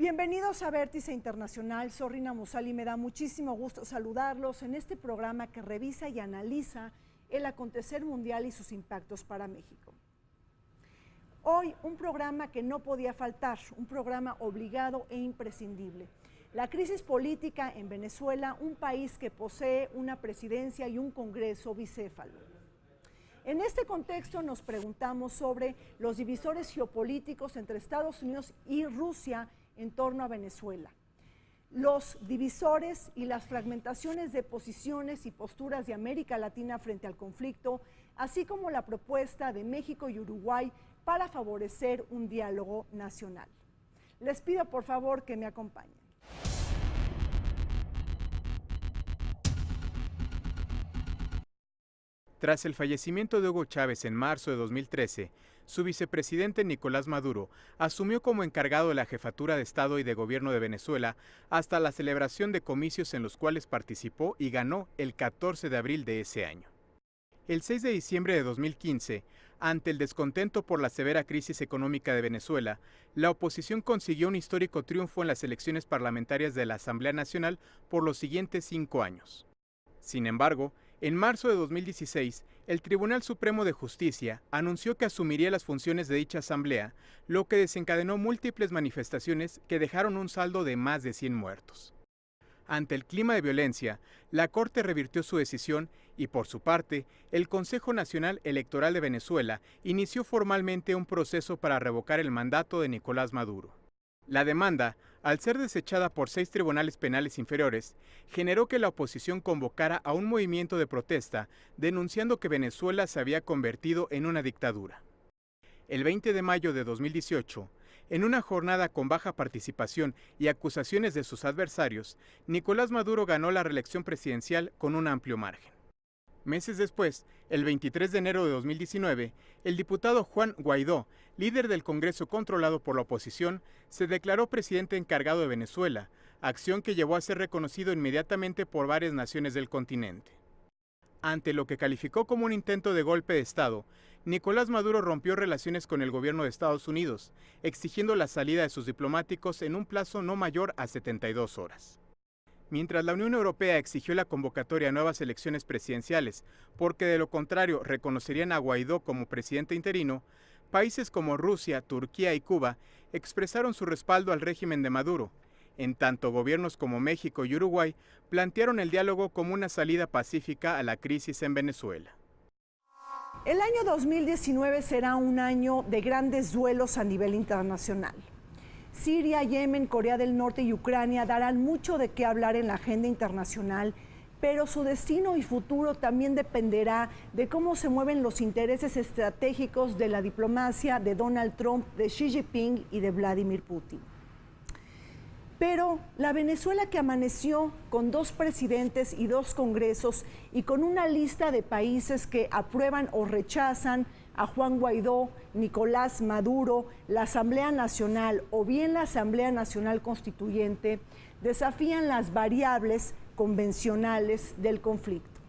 Bienvenidos a Vértice Internacional. Soy Rina Musali y me da muchísimo gusto saludarlos en este programa que revisa y analiza el acontecer mundial y sus impactos para México. Hoy un programa que no podía faltar, un programa obligado e imprescindible. La crisis política en Venezuela, un país que posee una presidencia y un Congreso bicéfalo. En este contexto nos preguntamos sobre los divisores geopolíticos entre Estados Unidos y Rusia en torno a Venezuela. Los divisores y las fragmentaciones de posiciones y posturas de América Latina frente al conflicto, así como la propuesta de México y Uruguay para favorecer un diálogo nacional. Les pido por favor que me acompañen. Tras el fallecimiento de Hugo Chávez en marzo de 2013, su vicepresidente Nicolás Maduro asumió como encargado de la jefatura de Estado y de Gobierno de Venezuela hasta la celebración de comicios en los cuales participó y ganó el 14 de abril de ese año. El 6 de diciembre de 2015, ante el descontento por la severa crisis económica de Venezuela, la oposición consiguió un histórico triunfo en las elecciones parlamentarias de la Asamblea Nacional por los siguientes 5 años. Sin embargo, en marzo de 2016, el Tribunal Supremo de Justicia anunció que asumiría las funciones de dicha asamblea, lo que desencadenó múltiples manifestaciones que dejaron un saldo de más de 100 muertos. Ante el clima de violencia, la Corte revirtió su decisión y, por su parte, el Consejo Nacional Electoral de Venezuela inició formalmente un proceso para revocar el mandato de Nicolás Maduro. La demanda, al ser desechada por 6 tribunales penales inferiores, generó que la oposición convocara a un movimiento de protesta denunciando que Venezuela se había convertido en una dictadura. El 20 de mayo de 2018, en una jornada con baja participación y acusaciones de sus adversarios, Nicolás Maduro ganó la reelección presidencial con un amplio margen. Meses después, el 23 de enero de 2019, el diputado Juan Guaidó, líder del Congreso controlado por la oposición, se declaró presidente encargado de Venezuela, acción que llevó a ser reconocido inmediatamente por varias naciones del continente. Ante lo que calificó como un intento de golpe de Estado, Nicolás Maduro rompió relaciones con el gobierno de Estados Unidos, exigiendo la salida de sus diplomáticos en un plazo no mayor a 72 horas. Mientras la Unión Europea exigió la convocatoria a nuevas elecciones presidenciales, porque de lo contrario reconocerían a Guaidó como presidente interino, países como Rusia, Turquía y Cuba expresaron su respaldo al régimen de Maduro, en tanto gobiernos como México y Uruguay plantearon el diálogo como una salida pacífica a la crisis en Venezuela. El año 2019 será un año de grandes duelos a nivel internacional. Siria, Yemen, Corea del Norte y Ucrania darán mucho de qué hablar en la agenda internacional, pero su destino y futuro también dependerá de cómo se mueven los intereses estratégicos de la diplomacia de Donald Trump, de Xi Jinping y de Vladimir Putin. Pero la Venezuela que amaneció con 2 presidentes y 2 congresos y con una lista de países que aprueban o rechazan a Juan Guaidó, Nicolás Maduro, la Asamblea Nacional o bien la Asamblea Nacional Constituyente, desafían las variables convencionales del conflicto.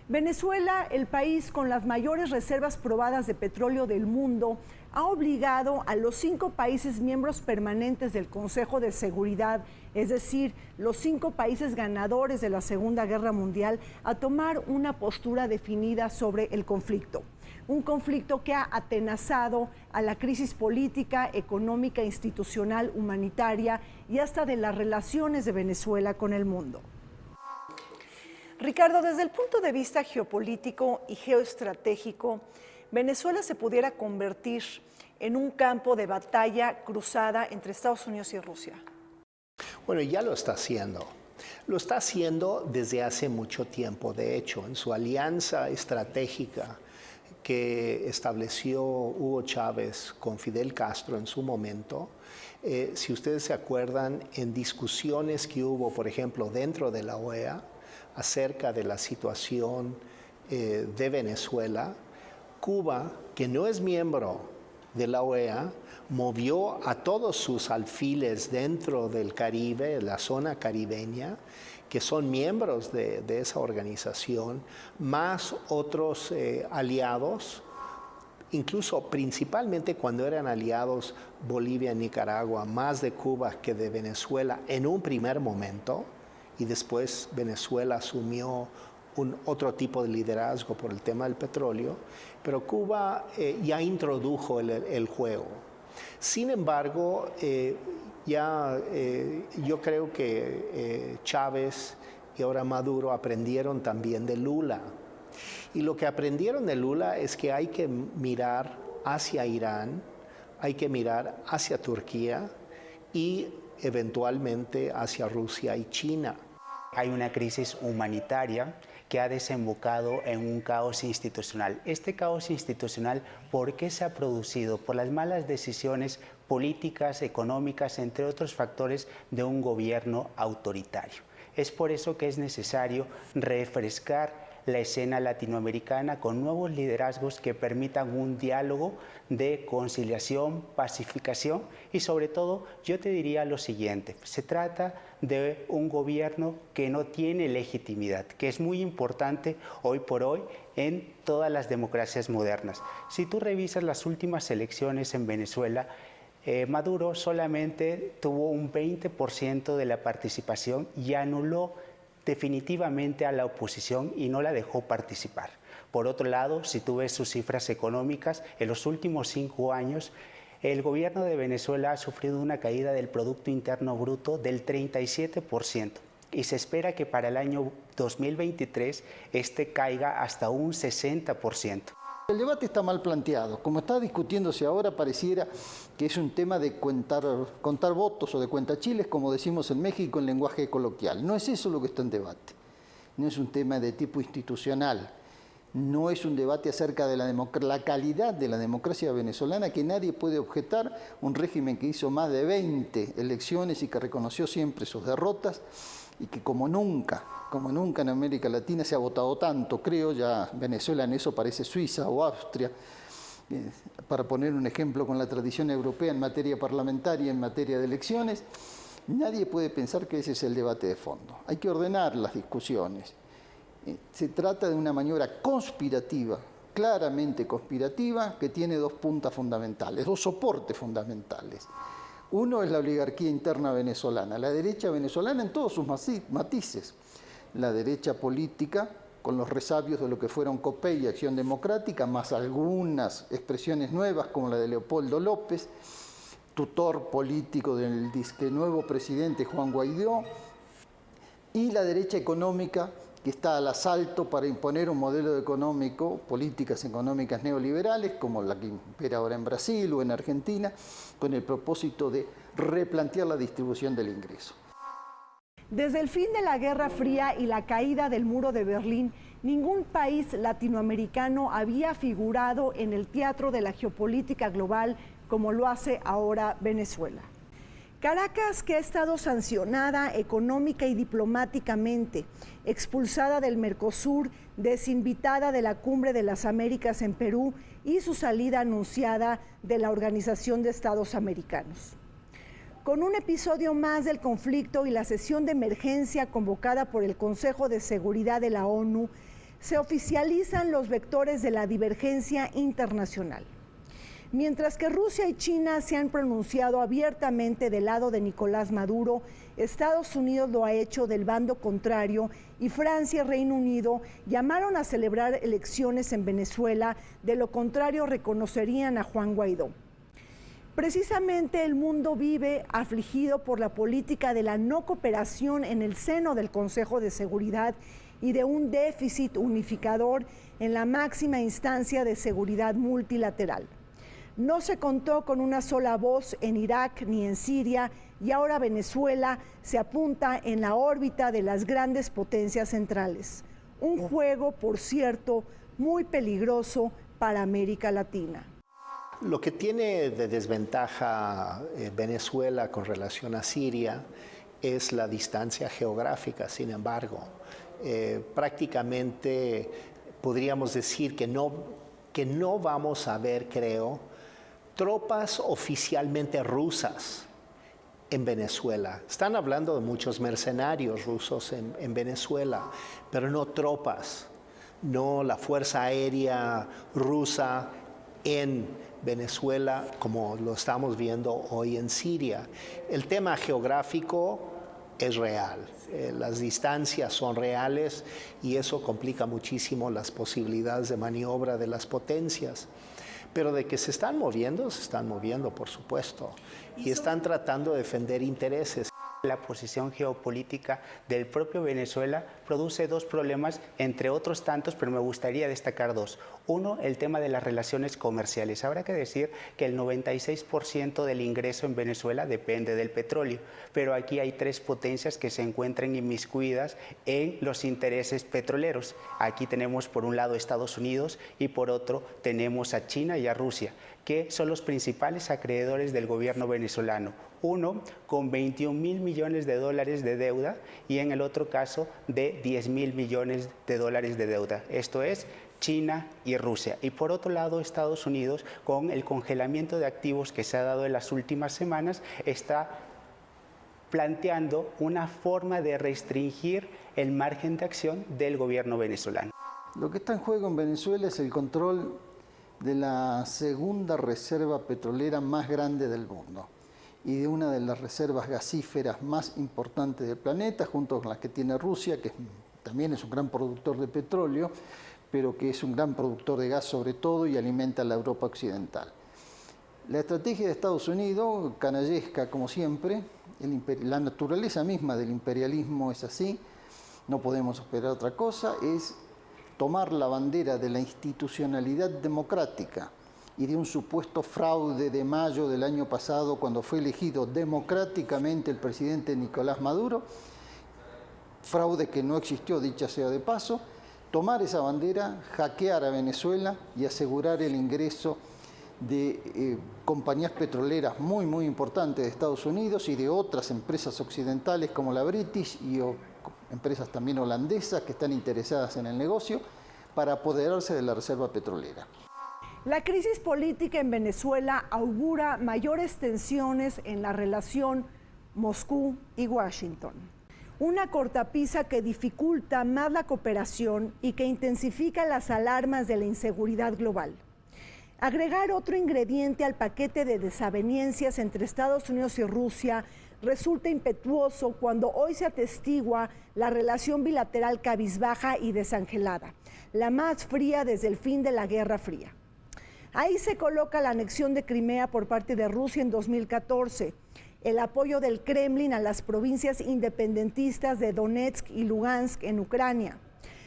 Venezuela, el país con las mayores reservas probadas de petróleo del mundo, ha obligado a los 5 países miembros permanentes del Consejo de Seguridad, es decir, los 5 países ganadores de la Segunda Guerra Mundial, a tomar una postura definida sobre el conflicto. Un conflicto que ha atenazado a la crisis política, económica, institucional, humanitaria y hasta de las relaciones de Venezuela con el mundo. Ricardo, desde el punto de vista geopolítico y geoestratégico, Venezuela se pudiera convertir en un campo de batalla cruzada entre Estados Unidos y Rusia. Bueno, ya lo está haciendo. Lo está haciendo desde hace mucho tiempo. De hecho, en su alianza estratégica que estableció Hugo Chávez con Fidel Castro en su momento, si ustedes se acuerdan, en discusiones que hubo, por ejemplo, dentro de la OEA, acerca de la situación de Venezuela, Cuba, que no es miembro de la OEA, movió a todos sus alfiles dentro del Caribe, la zona caribeña, que son miembros de esa organización, más otros aliados, incluso principalmente cuando eran aliados Bolivia y Nicaragua, más de Cuba que de Venezuela en un primer momento, y después Venezuela asumió otro tipo de liderazgo por el tema del petróleo, pero Cuba ya introdujo el juego. Sin embargo, yo creo que Chávez y ahora Maduro aprendieron también de Lula. Y lo que aprendieron de Lula es que hay que mirar hacia Irán, hay que mirar hacia Turquía y eventualmente hacia Rusia y China. Hay una crisis humanitaria que ha desembocado en un caos institucional. Este caos institucional, ¿por qué se ha producido? Por las malas decisiones políticas, económicas, entre otros factores de un gobierno autoritario. Es por eso que es necesario refrescar la escena latinoamericana con nuevos liderazgos que permitan un diálogo de conciliación, pacificación y sobre todo yo te diría lo siguiente, se trata de un gobierno que no tiene legitimidad, que es muy importante hoy por hoy en todas las democracias modernas. Si tú revisas las últimas elecciones en Venezuela, Maduro solamente tuvo un 20% de la participación y anuló definitivamente a la oposición y no la dejó participar. Por otro lado, si tú ves sus cifras económicas, en los últimos 5 años, el gobierno de Venezuela ha sufrido una caída del Producto Interno Bruto del 37% y se espera que para el año 2023 este caiga hasta un 60%. El debate está mal planteado. Como está discutiéndose ahora, pareciera que es un tema de contar votos o de cuentachiles, como decimos en México en lenguaje coloquial. No es eso lo que está en debate. No es un tema de tipo institucional. No es un debate acerca de la calidad de la democracia venezolana, que nadie puede objetar. Un régimen que hizo más de 20 elecciones y que reconoció siempre sus derrotas y que como nunca en América Latina se ha votado tanto, creo, ya Venezuela en eso parece Suiza o Austria, para poner un ejemplo con la tradición europea en materia parlamentaria, en materia de elecciones, nadie puede pensar que ese es el debate de fondo. Hay que ordenar las discusiones. Se trata de una maniobra conspirativa, claramente conspirativa, que tiene 2 puntas fundamentales, 2 soportes fundamentales. Uno es la oligarquía interna venezolana, la derecha venezolana en todos sus matices. La derecha política, con los resabios de lo que fueron COPEI y Acción Democrática, más algunas expresiones nuevas como la de Leopoldo López, tutor político del disque nuevo presidente Juan Guaidó, y la derecha económica que está al asalto para imponer un modelo económico, políticas económicas neoliberales, como la que impera ahora en Brasil o en Argentina, con el propósito de replantear la distribución del ingreso. Desde el fin de la Guerra Fría y la caída del muro de Berlín, ningún país latinoamericano había figurado en el teatro de la geopolítica global como lo hace ahora Venezuela. Caracas, que ha estado sancionada económica y diplomáticamente, expulsada del Mercosur, desinvitada de la Cumbre de las Américas en Perú y su salida anunciada de la Organización de Estados Americanos. Con un episodio más del conflicto y la sesión de emergencia convocada por el Consejo de Seguridad de la ONU, se oficializan los vectores de la divergencia internacional. Mientras que Rusia y China se han pronunciado abiertamente del lado de Nicolás Maduro, Estados Unidos lo ha hecho del bando contrario y Francia y Reino Unido llamaron a celebrar elecciones en Venezuela, de lo contrario reconocerían a Juan Guaidó. Precisamente el mundo vive afligido por la política de la no cooperación en el seno del Consejo de Seguridad y de un déficit unificador en la máxima instancia de seguridad multilateral. No se contó con una sola voz en Irak ni en Siria y ahora Venezuela se apunta en la órbita de las grandes potencias centrales. Un juego, por cierto, muy peligroso para América Latina. Lo que tiene de desventaja Venezuela con relación a Siria es la distancia geográfica, sin embargo. Prácticamente podríamos decir que no vamos a ver, creo, tropas oficialmente rusas en Venezuela. Están hablando de muchos mercenarios rusos en Venezuela, pero no tropas, no la Fuerza Aérea rusa en Venezuela como lo estamos viendo hoy en Siria. El tema geográfico es real, las distancias son reales y eso complica muchísimo las posibilidades de maniobra de las potencias. Pero de que se están moviendo, por supuesto, y están tratando de defender intereses. La posición geopolítica del propio Venezuela produce dos problemas, entre otros tantos, pero me gustaría destacar dos. Uno, el tema de las relaciones comerciales. Habrá que decir que el 96% del ingreso en Venezuela depende del petróleo, pero aquí hay tres potencias que se encuentran inmiscuidas en los intereses petroleros. Aquí tenemos por un lado Estados Unidos y por otro tenemos a China y a Rusia, que son los principales acreedores del gobierno venezolano. Uno con 21.000 millones de dólares de deuda y en el otro caso de 10.000 millones de dólares de deuda. Esto es China y Rusia. Y por otro lado, Estados Unidos, con el congelamiento de activos que se ha dado en las últimas semanas, está planteando una forma de restringir el margen de acción del gobierno venezolano. Lo que está en juego en Venezuela es el control de la segunda reserva petrolera más grande del mundo y de una de las reservas gasíferas más importantes del planeta, junto con las que tiene Rusia, que también es un gran productor de petróleo, pero que es un gran productor de gas sobre todo y alimenta a la Europa occidental. La estrategia de Estados Unidos, canallesca como siempre, la naturaleza misma del imperialismo es así, no podemos esperar otra cosa, es tomar la bandera de la institucionalidad democrática y de un supuesto fraude de mayo del año pasado, cuando fue elegido democráticamente el presidente Nicolás Maduro, fraude que no existió, dicha sea de paso, tomar esa bandera, hackear a Venezuela y asegurar el ingreso de compañías petroleras muy importantes de Estados Unidos y de otras empresas occidentales como la British y empresas también holandesas que están interesadas en el negocio para apoderarse de la reserva petrolera. La crisis política en Venezuela augura mayores tensiones en la relación Moscú y Washington. Una cortapisa que dificulta más la cooperación y que intensifica las alarmas de la inseguridad global. Agregar otro ingrediente al paquete de desavenencias entre Estados Unidos y Rusia resulta impetuoso cuando hoy se atestigua la relación bilateral cabizbaja y desangelada, la más fría desde el fin de la Guerra Fría. Ahí se coloca la anexión de Crimea por parte de Rusia en 2014, el apoyo del Kremlin a las provincias independentistas de Donetsk y Lugansk en Ucrania,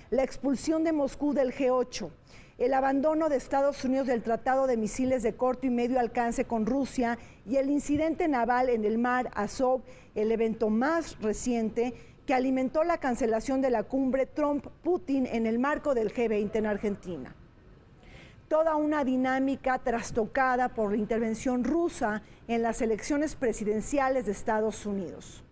la expulsión de Moscú del G8, el abandono de Estados Unidos del Tratado de Misiles de Corto y Medio Alcance con Rusia y el incidente naval en el mar Azov, el evento más reciente que alimentó la cancelación de la cumbre Trump-Putin en el marco del G20 en Argentina. Toda una dinámica trastocada por la intervención rusa en las elecciones presidenciales de Estados Unidos.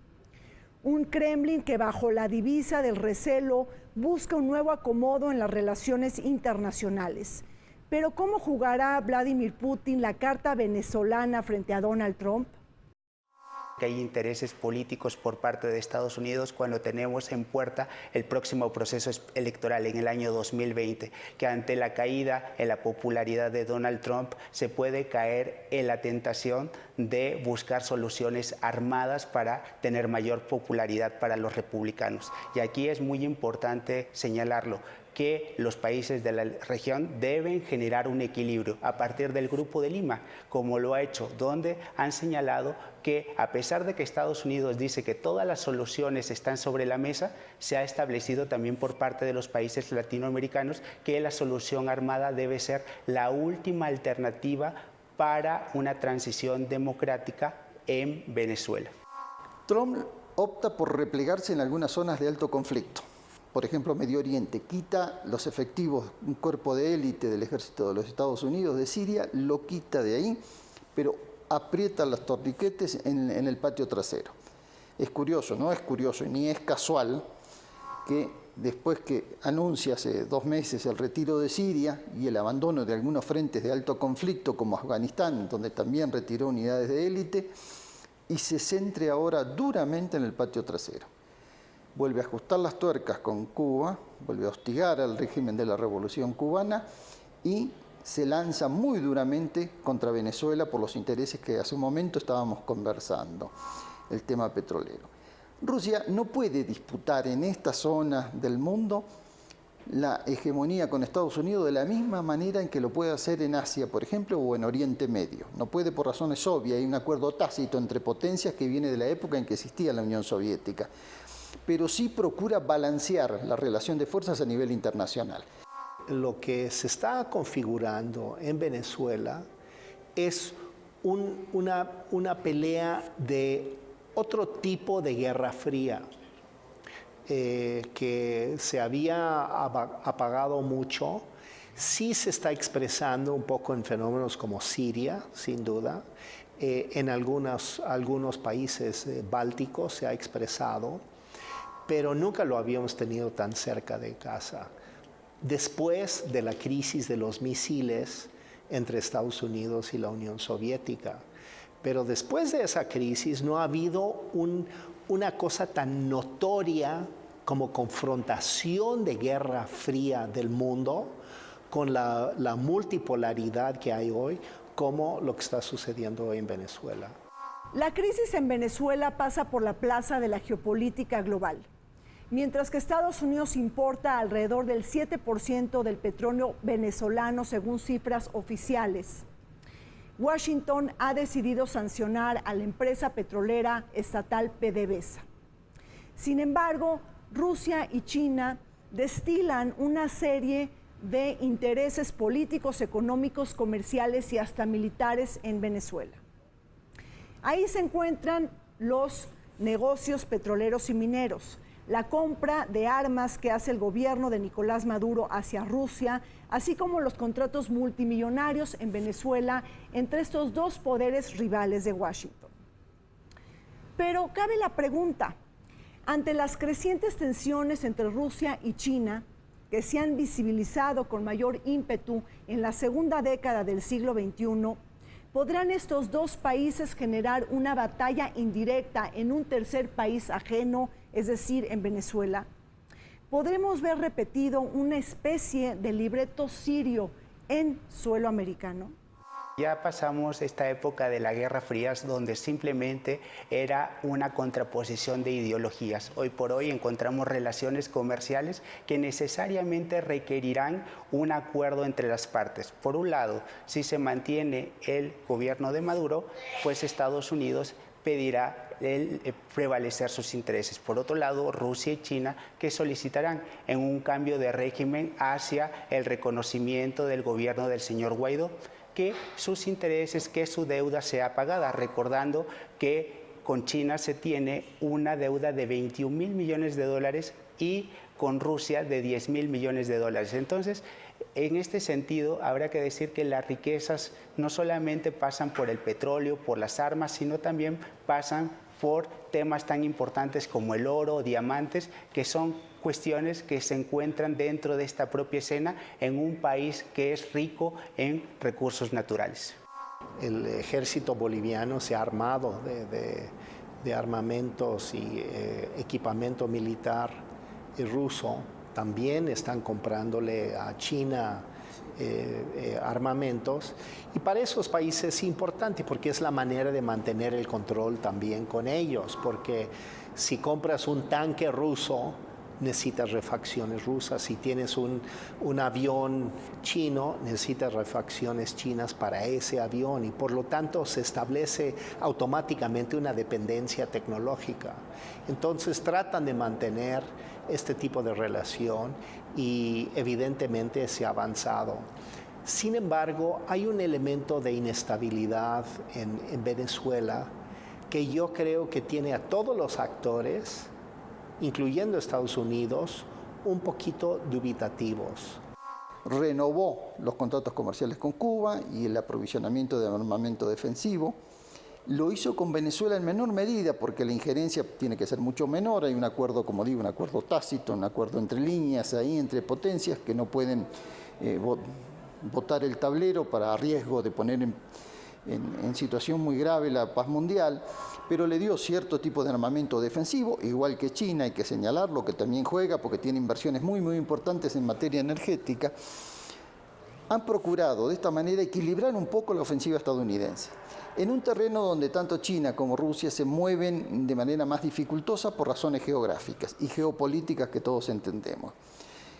Un Kremlin que bajo la divisa del recelo busca un nuevo acomodo en las relaciones internacionales. Pero ¿cómo jugará Vladimir Putin la carta venezolana frente a Donald Trump? Que hay intereses políticos por parte de Estados Unidos cuando tenemos en puerta el próximo proceso electoral en el año 2020, que ante la caída en la popularidad de Donald Trump se puede caer en la tentación de buscar soluciones armadas para tener mayor popularidad para los republicanos. Y aquí es muy importante señalarlo, que los países de la región deben generar un equilibrio a partir del Grupo de Lima, como lo ha hecho, donde han señalado que a pesar de que Estados Unidos dice que todas las soluciones están sobre la mesa, se ha establecido también por parte de los países latinoamericanos que la solución armada debe ser la última alternativa para una transición democrática en Venezuela. Trump opta por replegarse en algunas zonas de alto conflicto. Por ejemplo, Medio Oriente, quita los efectivos, un cuerpo de élite del ejército de los Estados Unidos, de Siria, lo quita de ahí, pero aprieta los torniquetes en el patio trasero. Es curioso, no es curioso, ni es casual que después que anuncia hace 2 meses el retiro de Siria y el abandono de algunos frentes de alto conflicto como Afganistán, donde también retiró unidades de élite, y se centre ahora duramente en el patio trasero. Vuelve a ajustar las tuercas con Cuba, vuelve a hostigar al régimen de la Revolución Cubana y se lanza muy duramente contra Venezuela por los intereses que hace un momento estábamos conversando, el tema petrolero. Rusia no puede disputar en esta zona del mundo la hegemonía con Estados Unidos de la misma manera en que lo puede hacer en Asia, por ejemplo, o en Oriente Medio. No puede por razones obvias, hay un acuerdo tácito entre potencias que viene de la época en que existía la Unión Soviética, pero sí procura balancear la relación de fuerzas a nivel internacional. Lo que se está configurando en Venezuela es una pelea de otro tipo de guerra fría. Que se había apagado mucho, sí se está expresando un poco en fenómenos como Siria, sin duda, en algunos países bálticos se ha expresado, pero nunca lo habíamos tenido tan cerca de casa. Después de la crisis de los misiles entre Estados Unidos y la Unión Soviética, pero después de esa crisis no ha habido una cosa tan notoria como confrontación de guerra fría del mundo con la multipolaridad que hay hoy, como lo que está sucediendo hoy en Venezuela. La crisis en Venezuela pasa por la plaza de la geopolítica global. Mientras que Estados Unidos importa alrededor del 7% del petróleo venezolano según cifras oficiales, Washington ha decidido sancionar a la empresa petrolera estatal PDVSA. Sin embargo, Rusia y China destilan una serie de intereses políticos, económicos, comerciales y hasta militares en Venezuela. Ahí se encuentran los negocios petroleros y mineros, la compra de armas que hace el gobierno de Nicolás Maduro hacia Rusia, así como los contratos multimillonarios en Venezuela entre estos dos poderes rivales de Washington. Pero cabe la pregunta, ante las crecientes tensiones entre Rusia y China, que se han visibilizado con mayor ímpetu en la segunda década del siglo XXI, ¿podrán estos dos países generar una batalla indirecta en un tercer país ajeno, es decir, en Venezuela? ¿Podremos ver repetido una especie de libreto sirio en suelo americano? Ya pasamos esta época de la Guerra Fría donde simplemente era una contraposición de ideologías. Hoy por hoy encontramos relaciones comerciales que necesariamente requerirán un acuerdo entre las partes. Por un lado, si se mantiene el gobierno de Maduro, pues Estados Unidos pedirá prevalecer sus intereses. Por otro lado, Rusia y China, que solicitarán en un cambio de régimen hacia el reconocimiento del gobierno del señor Guaidó, que sus intereses, que su deuda sea pagada, recordando que con China se tiene una deuda de 21.000 millones de dólares y con Rusia de 10.000 millones de dólares. Entonces, en este sentido, habrá que decir que las riquezas no solamente pasan por el petróleo, por las armas, sino también pasan por temas tan importantes como el oro, diamantes, que son cuestiones que se encuentran dentro de esta propia escena en un país que es rico en recursos naturales. El ejército boliviano se ha armado de armamentos y equipamiento militar ruso. También están comprándole a China armamentos, y para esos países es importante porque es la manera de mantener el control también con ellos, porque si compras un tanque ruso necesitas refacciones rusas, si tienes un avión chino necesitas refacciones chinas para ese avión, y por lo tanto se establece automáticamente una dependencia tecnológica. Entonces tratan de mantener este tipo de relación y evidentemente se ha avanzado. Sin embargo, hay un elemento de inestabilidad en Venezuela que yo creo que tiene a todos los actores, incluyendo Estados Unidos, un poquito dubitativos. Renovó los contratos comerciales con Cuba y el aprovisionamiento de armamento defensivo. Lo hizo con Venezuela en menor medida porque la injerencia tiene que ser mucho menor. Hay un acuerdo, como digo, un acuerdo tácito, un acuerdo entre líneas, ahí entre potencias que no pueden botar el tablero para riesgo de poner en situación muy grave la paz mundial, pero le dio cierto tipo de armamento defensivo, igual que China, hay que señalarlo, que también juega porque tiene inversiones muy, muy importantes en materia energética. han procurado de esta manera equilibrar un poco la ofensiva estadounidense, en un terreno donde tanto China como Rusia se mueven de manera más dificultosa por razones geográficas y geopolíticas que todos entendemos.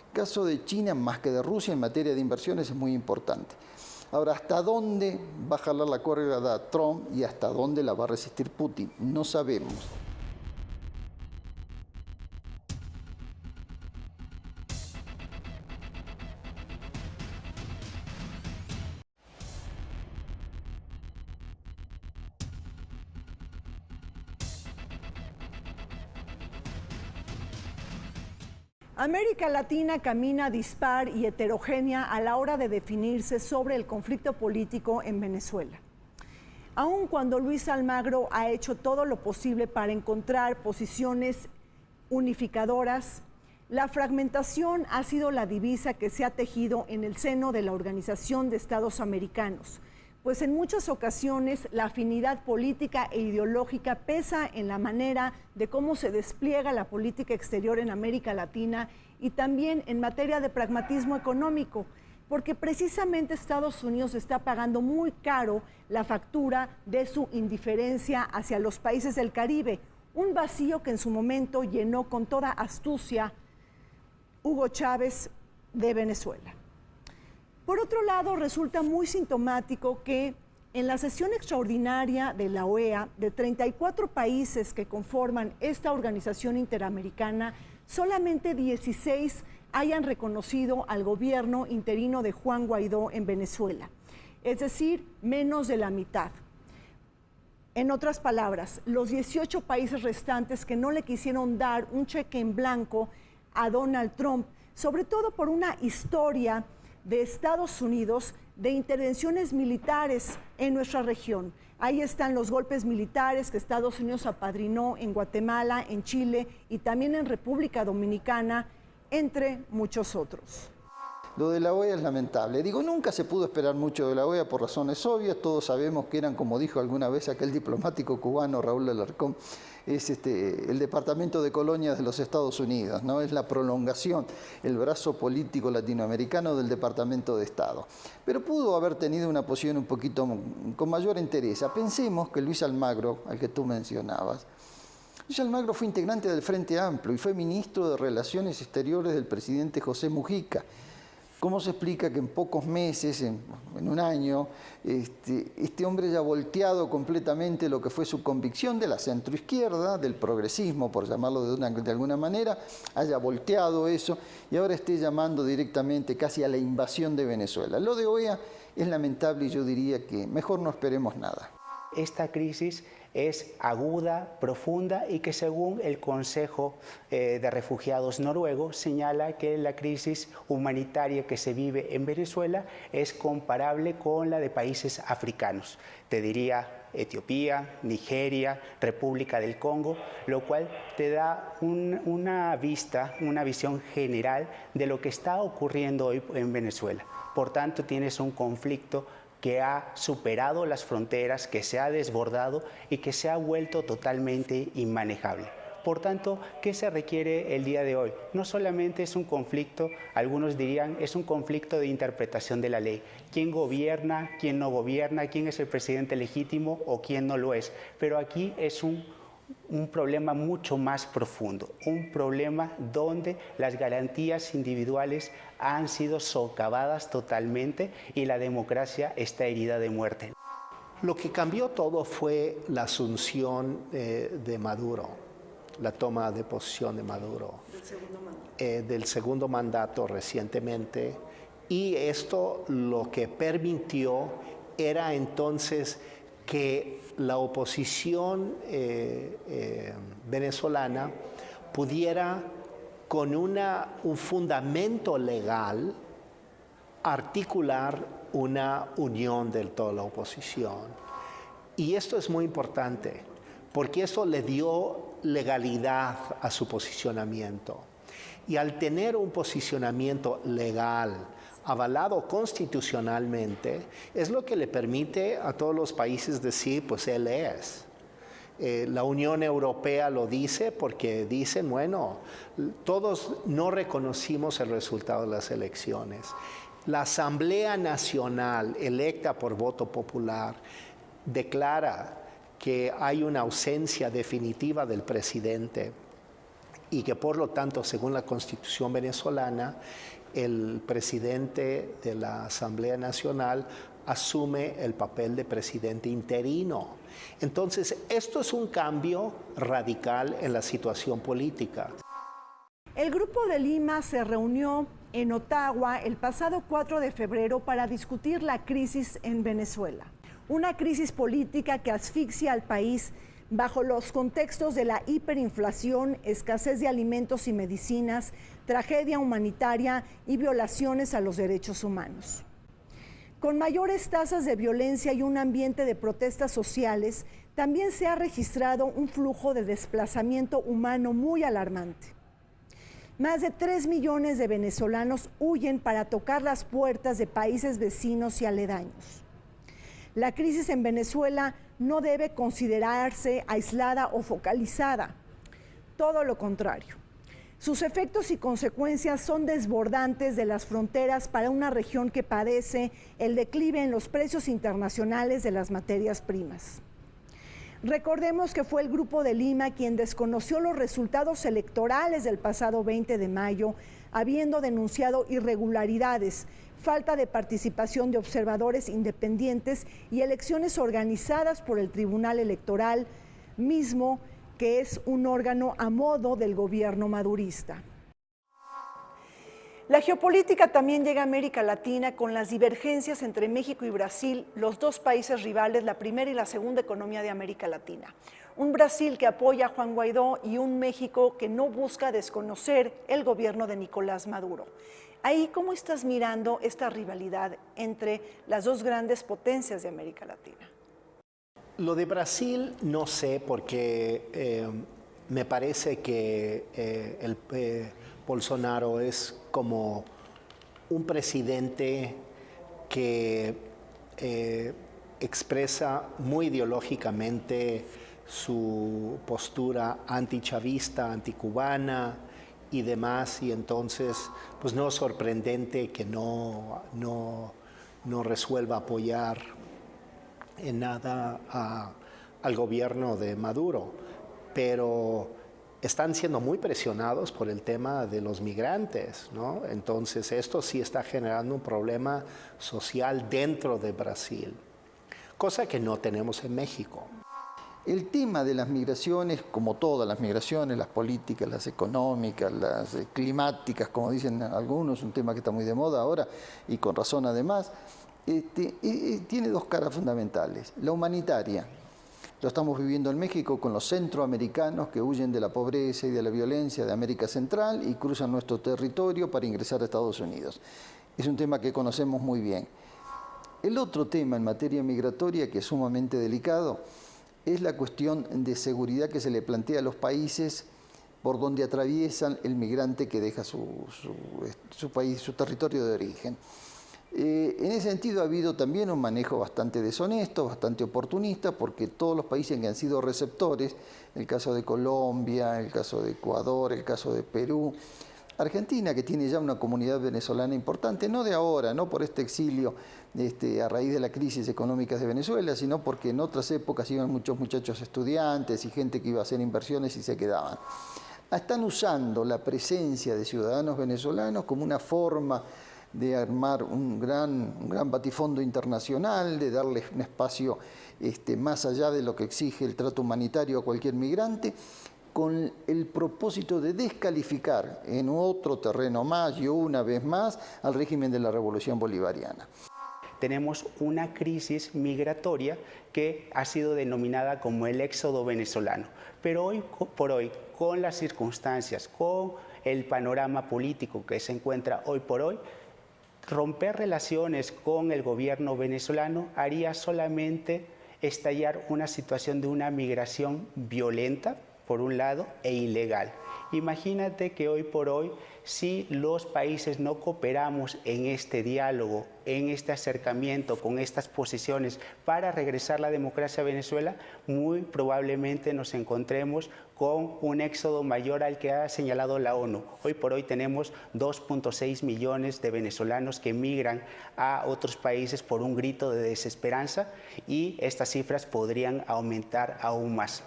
El caso de China, más que de Rusia, en materia de inversiones es muy importante. Ahora, ¿hasta dónde va a jalar la cuerda Trump y hasta dónde la va a resistir Putin? No sabemos. América Latina camina dispar y heterogénea a la hora de definirse sobre el conflicto político en Venezuela. Aun cuando Luis Almagro ha hecho todo lo posible para encontrar posiciones unificadoras, la fragmentación ha sido la divisa que se ha tejido en el seno de la Organización de Estados Americanos, pues en muchas ocasiones la afinidad política e ideológica pesa en la manera de cómo se despliega la política exterior en América Latina y también en materia de pragmatismo económico, porque precisamente Estados Unidos está pagando muy caro la factura de su indiferencia hacia los países del Caribe, un vacío que en su momento llenó con toda astucia Hugo Chávez de Venezuela. Por otro lado, resulta muy sintomático que en la sesión extraordinaria de la OEA, de 34 países que conforman esta organización interamericana, solamente 16 hayan reconocido al gobierno interino de Juan Guaidó en Venezuela, es decir, menos de la mitad. En otras palabras, los 18 países restantes que no le quisieron dar un cheque en blanco a Donald Trump, sobre todo por una historia de Estados Unidos de intervenciones militares en nuestra región. Ahí están los golpes militares que Estados Unidos apadrinó en Guatemala, en Chile y también en República Dominicana, entre muchos otros. Lo de la OEA es lamentable. Digo, nunca se pudo esperar mucho de la OEA por razones obvias. Todos sabemos que eran, como dijo alguna vez aquel diplomático cubano, Raúl Alarcón, es el Departamento de Colonias de los Estados Unidos, ¿no? Es la prolongación, el brazo político latinoamericano del Departamento de Estado. Pero pudo haber tenido una posición un poquito con mayor entereza. Pensemos que Luis Almagro, al que tú mencionabas, Luis Almagro fue integrante del Frente Amplio y fue ministro de Relaciones Exteriores del presidente José Mujica. ¿Cómo se explica que en pocos meses, en un año, este hombre haya volteado completamente lo que fue su convicción de la centroizquierda, del progresismo, por llamarlo de alguna manera, haya volteado eso y ahora esté llamando directamente casi a la invasión de Venezuela? Lo de OEA es lamentable y yo diría que mejor no esperemos nada. Esta crisis es aguda, profunda y que según el Consejo de Refugiados noruego señala que la crisis humanitaria que se vive en Venezuela es comparable con la de países africanos. Te diría Etiopía, Nigeria, República del Congo, lo cual te da una visión general de lo que está ocurriendo hoy en Venezuela. Por tanto, tienes un conflicto que ha superado las fronteras, que se ha desbordado y que se ha vuelto totalmente inmanejable. Por tanto, ¿qué se requiere el día de hoy? No solamente es un conflicto, algunos dirían, es un conflicto de interpretación de la ley. ¿Quién gobierna, quién no gobierna, quién es el presidente legítimo o quién no lo es? Pero aquí es un problema mucho más profundo, un problema donde las garantías individuales han sido socavadas totalmente y la democracia está herida de muerte. Lo que cambió todo fue la asunción de Maduro, la toma de posesión de Maduro, del segundo mandato recientemente, y esto lo que permitió era entonces que la oposición venezolana pudiera, con un fundamento legal, articular una unión de toda la oposición. Y esto es muy importante, porque eso le dio legalidad a su posicionamiento. Y al tener un posicionamiento legal, avalado constitucionalmente, es lo que le permite a todos los países decir, pues él es. La Unión Europea lo dice porque dicen, bueno, todos no reconocimos el resultado de las elecciones. La Asamblea Nacional, electa por voto popular, declara que hay una ausencia definitiva del presidente y que por lo tanto, según la Constitución venezolana, el presidente de la Asamblea Nacional asume el papel de presidente interino. Entonces, esto es un cambio radical en la situación política. El Grupo de Lima se reunió en Ottawa el pasado 4 de febrero para discutir la crisis en Venezuela. Una crisis política que asfixia al país bajo los contextos de la hiperinflación, escasez de alimentos y medicinas, tragedia humanitaria y violaciones a los derechos humanos. Con mayores tasas de violencia y un ambiente de protestas sociales, también se ha registrado un flujo de desplazamiento humano muy alarmante. Más de 3 millones de venezolanos huyen para tocar las puertas de países vecinos y aledaños. La crisis en Venezuela no debe considerarse aislada o focalizada, todo lo contrario. Sus efectos y consecuencias son desbordantes de las fronteras para una región que padece el declive en los precios internacionales de las materias primas. Recordemos que fue el Grupo de Lima quien desconoció los resultados electorales del pasado 20 de mayo, habiendo denunciado irregularidades, falta de participación de observadores independientes y elecciones organizadas por el Tribunal Electoral, mismo que es un órgano a modo del gobierno madurista. La geopolítica también llega a América Latina con las divergencias entre México y Brasil, los dos países rivales, la primera y la segunda economía de América Latina. Un Brasil que apoya a Juan Guaidó y un México que no busca desconocer el gobierno de Nicolás Maduro. Ahí, ¿cómo estás mirando esta rivalidad entre las dos grandes potencias de América Latina? Lo de Brasil no sé, porque me parece que Bolsonaro es como un presidente que expresa muy ideológicamente su postura antichavista, anticubana y demás, y entonces pues no es sorprendente que no resuelva apoyar en nada al gobierno de Maduro, pero están siendo muy presionados por el tema de los migrantes, ¿no? Entonces esto sí está generando un problema social dentro de Brasil, cosa que no tenemos en México. El tema de las migraciones, como todas las migraciones, las políticas, las económicas, las climáticas, como dicen algunos, un tema que está muy de moda ahora y con razón además, tiene dos caras fundamentales. La humanitaria, lo estamos viviendo en México con los centroamericanos que huyen de la pobreza y de la violencia de América Central y cruzan nuestro territorio para ingresar a Estados Unidos. Es un tema que conocemos muy bien. El otro tema en materia migratoria, que es sumamente delicado, es la cuestión de seguridad que se le plantea a los países por donde atraviesan el migrante que deja su país, su territorio de origen. En ese sentido ha habido también un manejo bastante deshonesto, bastante oportunista, porque todos los países que han sido receptores, el caso de Colombia, el caso de Ecuador, el caso de Perú, Argentina, que tiene ya una comunidad venezolana importante, no de ahora, no por este exilio a raíz de la crisis económica de Venezuela, sino porque en otras épocas iban muchos muchachos estudiantes y gente que iba a hacer inversiones y se quedaban. Están usando la presencia de ciudadanos venezolanos como una forma de armar un gran batifondo internacional, de darles un espacio más allá de lo que exige el trato humanitario a cualquier migrante, con el propósito de descalificar en otro terreno más y una vez más al régimen de la Revolución Bolivariana. Tenemos una crisis migratoria que ha sido denominada como el éxodo venezolano. Pero hoy por hoy, con las circunstancias, con el panorama político que se encuentra hoy por hoy, romper relaciones con el gobierno venezolano haría solamente estallar una situación de una migración violenta, por un lado, e ilegal. Imagínate que hoy por hoy, si los países no cooperamos en este diálogo, en este acercamiento con estas posiciones para regresar la democracia a Venezuela, muy probablemente nos encontremos con un éxodo mayor al que ha señalado la ONU. Hoy por hoy tenemos 2.6 millones de venezolanos que migran a otros países por un grito de desesperanza y estas cifras podrían aumentar aún más.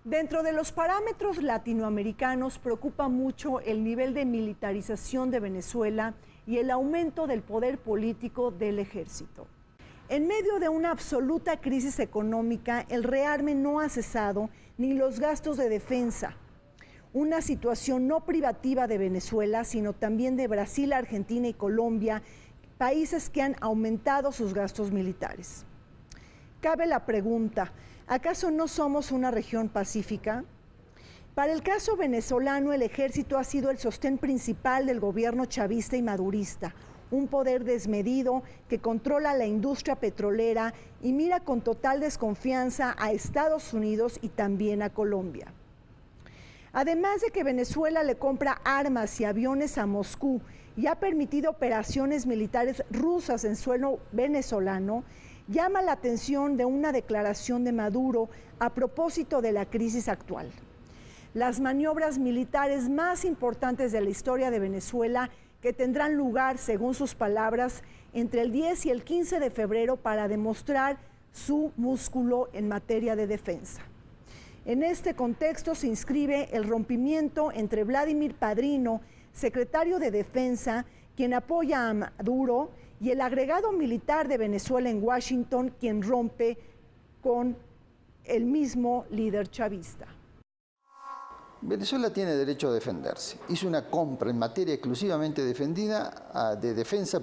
Dentro de los parámetros latinoamericanos preocupa mucho el nivel de militarización de Venezuela y el aumento del poder político del ejército. En medio de una absoluta crisis económica, el rearme no ha cesado ni los gastos de defensa. Una situación no privativa de Venezuela, sino también de Brasil, Argentina y Colombia, países que han aumentado sus gastos militares. Cabe la pregunta, ¿acaso no somos una región pacífica? Para el caso venezolano, el ejército ha sido el sostén principal del gobierno chavista y madurista, un poder desmedido que controla la industria petrolera y mira con total desconfianza a Estados Unidos y también a Colombia. Además de que Venezuela le compra armas y aviones a Moscú y ha permitido operaciones militares rusas en suelo venezolano, llama la atención de una declaración de Maduro a propósito de la crisis actual. Las maniobras militares más importantes de la historia de Venezuela que tendrán lugar, según sus palabras, entre el 10 y el 15 de febrero para demostrar su músculo en materia de defensa. En este contexto se inscribe el rompimiento entre Vladimir Padrino, secretario de Defensa, quien apoya a Maduro, y el agregado militar de Venezuela en Washington, quien rompe con el mismo líder chavista. Venezuela tiene derecho a defenderse. Hizo una compra en materia exclusivamente de defensa,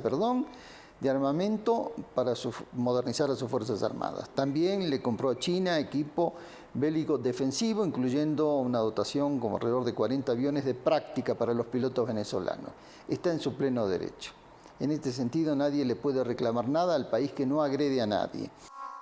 de armamento para modernizar a sus Fuerzas Armadas. También le compró a China equipo bélico defensivo, incluyendo una dotación como alrededor de 40 aviones de práctica para los pilotos venezolanos. Está en su pleno derecho. En este sentido, nadie le puede reclamar nada al país que no agrede a nadie.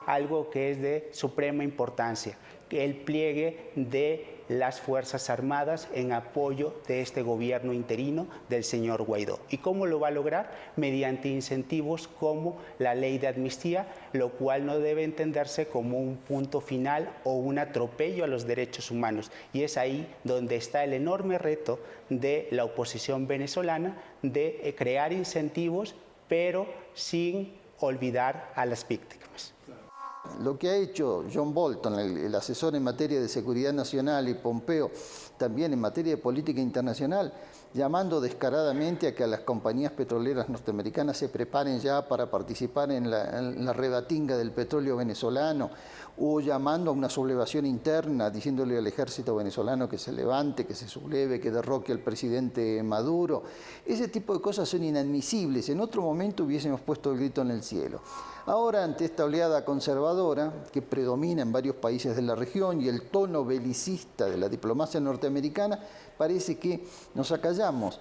Algo que es de suprema importancia, el pliegue de las Fuerzas Armadas en apoyo de este gobierno interino del señor Guaidó. ¿Y cómo lo va a lograr? Mediante incentivos como la ley de amnistía, lo cual no debe entenderse como un punto final o un atropello a los derechos humanos. Y es ahí donde está el enorme reto de la oposición venezolana de crear incentivos, pero sin olvidar a las víctimas. Lo que ha hecho John Bolton, el asesor en materia de seguridad nacional, y Pompeo, también en materia de política internacional, llamando descaradamente a que a las compañías petroleras norteamericanas se preparen ya para participar en la rebatinga del petróleo venezolano, o llamando a una sublevación interna, diciéndole al ejército venezolano que se levante, que se subleve, que derroque al presidente Maduro. Ese tipo de cosas son inadmisibles. En otro momento hubiésemos puesto el grito en el cielo. Ahora, ante esta oleada conservadora que predomina en varios países de la región y el tono belicista de la diplomacia norteamericana, parece que nos acallamos.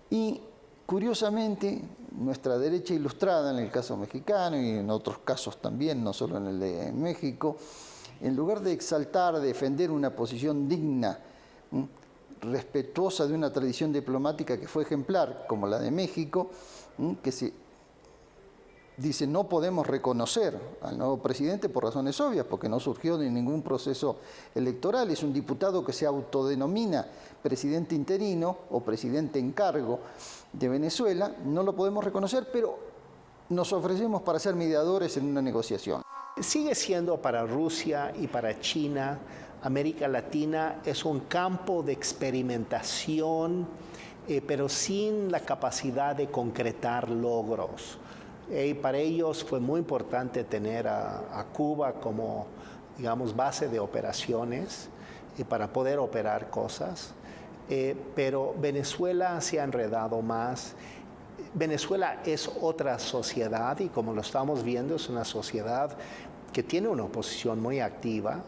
Y, curiosamente, nuestra derecha ilustrada, en el caso mexicano y en otros casos también, no solo en el de México, en lugar de exaltar, defender una posición digna, respetuosa de una tradición diplomática que fue ejemplar, como la de México, que se dice no podemos reconocer al nuevo presidente por razones obvias, porque no surgió de ningún proceso electoral, es un diputado que se autodenomina presidente interino o presidente en cargo de Venezuela, no lo podemos reconocer, pero nos ofrecemos para ser mediadores en una negociación. Sigue siendo para Rusia y para China, América Latina es un campo de experimentación, pero sin la capacidad de concretar logros. Para ellos fue muy importante tener a Cuba como, digamos, base de operaciones para poder operar cosas, pero Venezuela se ha enredado más. Venezuela es otra sociedad y como lo estamos viendo es una sociedad que tiene una oposición muy activa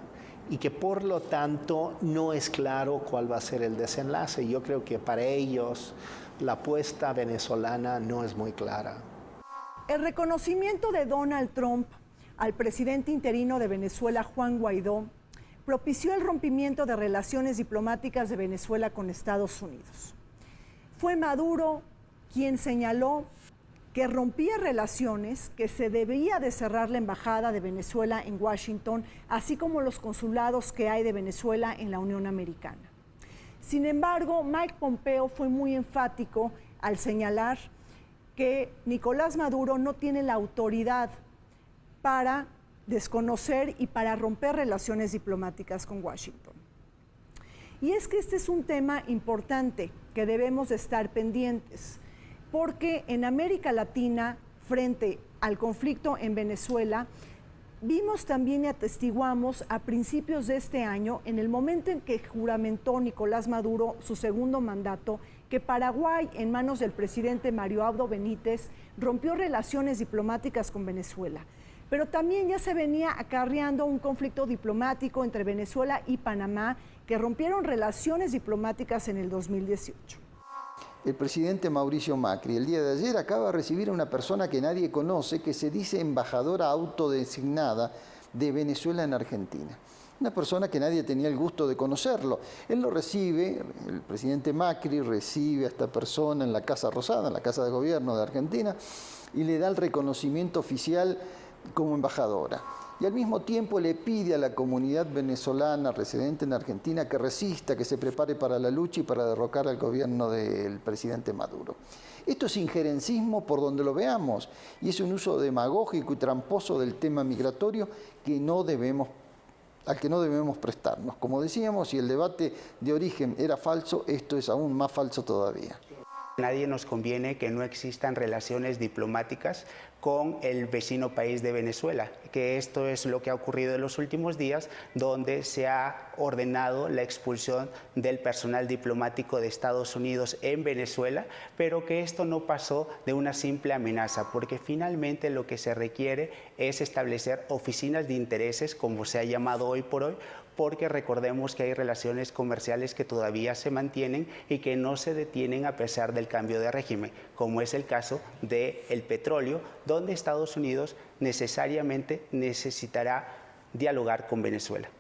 y que por lo tanto no es claro cuál va a ser el desenlace. Yo creo que para ellos la apuesta venezolana no es muy clara. El reconocimiento de Donald Trump al presidente interino de Venezuela, Juan Guaidó, propició el rompimiento de relaciones diplomáticas de Venezuela con Estados Unidos. Fue Maduro quien señaló que rompía relaciones, que se debía de cerrar la embajada de Venezuela en Washington, así como los consulados que hay de Venezuela en la Unión Americana. Sin embargo, Mike Pompeo fue muy enfático al señalar que Nicolás Maduro no tiene la autoridad para desconocer y para romper relaciones diplomáticas con Washington. Y es que este es un tema importante que debemos de estar pendientes, porque en América Latina, frente al conflicto en Venezuela, vimos también y atestiguamos a principios de este año, en el momento en que juramentó Nicolás Maduro su segundo mandato, que Paraguay, en manos del presidente Mario Abdo Benítez, rompió relaciones diplomáticas con Venezuela. Pero también ya se venía acarreando un conflicto diplomático entre Venezuela y Panamá, que rompieron relaciones diplomáticas en el 2018. El presidente Mauricio Macri el día de ayer acaba de recibir a una persona que nadie conoce, que se dice embajadora autodesignada de Venezuela en Argentina. Una persona que nadie tenía el gusto de conocerlo. Él lo recibe, el presidente Macri recibe a esta persona en la Casa Rosada, en la Casa de Gobierno de Argentina, y le da el reconocimiento oficial como embajadora. Y al mismo tiempo le pide a la comunidad venezolana residente en Argentina que resista, que se prepare para la lucha y para derrocar al gobierno del presidente Maduro. Esto es injerencismo por donde lo veamos, y es un uso demagógico y tramposo del tema migratorio que al que no debemos prestarnos. Como decíamos, si el debate de origen era falso, esto es aún más falso todavía. Nadie nos conviene que no existan relaciones diplomáticas con el vecino país de Venezuela, que esto es lo que ha ocurrido en los últimos días, donde se ha ordenado la expulsión del personal diplomático de Estados Unidos en Venezuela, pero que esto no pasó de una simple amenaza, porque finalmente lo que se requiere es establecer oficinas de intereses, como se ha llamado hoy por hoy, porque recordemos que hay relaciones comerciales que todavía se mantienen y que no se detienen a pesar del cambio de régimen, como es el caso del petróleo, donde Estados Unidos necesariamente necesitará dialogar con Venezuela.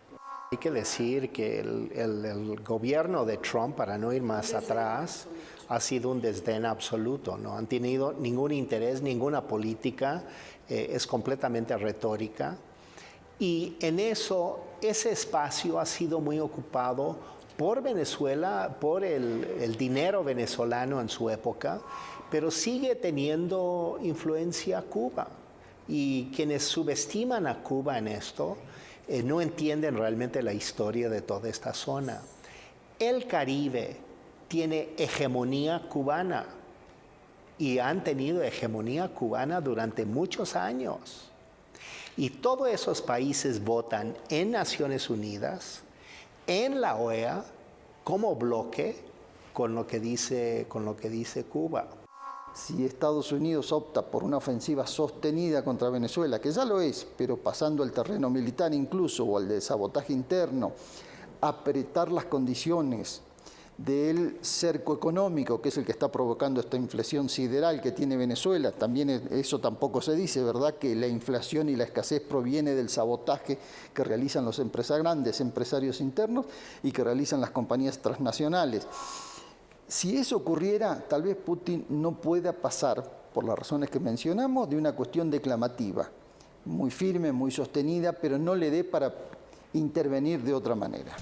Hay que decir que el gobierno de Trump, para no ir más atrás, ha sido un desdén absoluto. No han tenido ningún interés, ninguna política, es completamente retórica. Y en eso, ese espacio ha sido muy ocupado por Venezuela, por el dinero venezolano en su época, pero sigue teniendo influencia Cuba. Y quienes subestiman a Cuba en esto no entienden realmente la historia de toda esta zona. El Caribe tiene hegemonía cubana y han tenido hegemonía cubana durante muchos años. Y todos esos países votan en Naciones Unidas, en la OEA, como bloque con lo que dice Cuba. Si Estados Unidos opta por una ofensiva sostenida contra Venezuela, que ya lo es, pero pasando al terreno militar incluso o al de sabotaje interno, apretar las condiciones del cerco económico, que es el que está provocando esta inflación sideral que tiene Venezuela. También eso tampoco se dice, ¿verdad?, que la inflación y la escasez proviene del sabotaje que realizan los grandes empresarios internos y que realizan las compañías transnacionales. Si eso ocurriera, tal vez Putin no pueda pasar, por las razones que mencionamos, de una cuestión declamativa, muy firme, muy sostenida, pero no le dé para intervenir de otra manera.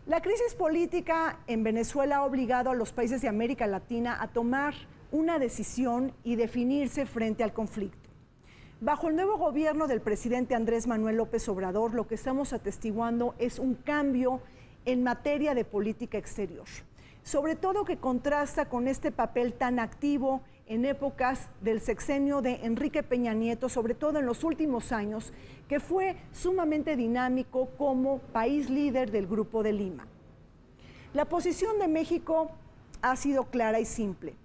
La crisis política en Venezuela ha obligado a los países de América Latina a tomar una decisión y definirse frente al conflicto. Bajo el nuevo gobierno del presidente Andrés Manuel López Obrador, lo que estamos atestiguando es un cambio en materia de política exterior, sobre todo que contrasta con este papel tan activo en épocas del sexenio de Enrique Peña Nieto, sobre todo en los últimos años, que fue sumamente dinámico como país líder del Grupo de Lima. La posición de México ha sido clara y simple.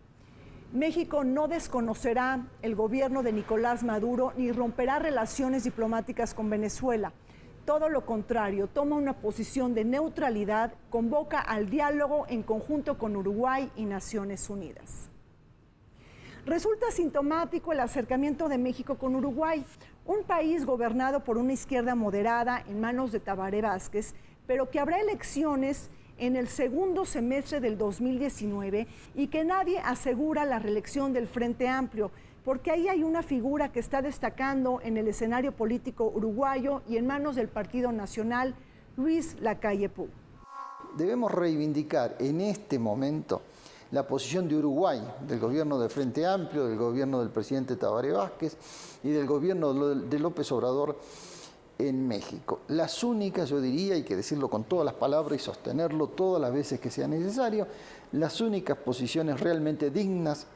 México no desconocerá el gobierno de Nicolás Maduro ni romperá relaciones diplomáticas con Venezuela. Todo lo contrario, toma una posición de neutralidad, convoca al diálogo en conjunto con Uruguay y Naciones Unidas. Resulta sintomático el acercamiento de México con Uruguay, un país gobernado por una izquierda moderada en manos de Tabaré Vázquez, pero que habrá elecciones en el segundo semestre del 2019 y que nadie asegura la reelección del Frente Amplio, porque ahí hay una figura que está destacando en el escenario político uruguayo y en manos del Partido Nacional, Luis Lacalle Pou. Debemos reivindicar en este momento la posición de Uruguay, del gobierno del Frente Amplio, del gobierno del presidente Tabaré Vázquez y del gobierno de López Obrador en México. Las únicas, yo diría, hay que decirlo con todas las palabras y sostenerlo todas las veces que sea necesario, las únicas posiciones realmente dignas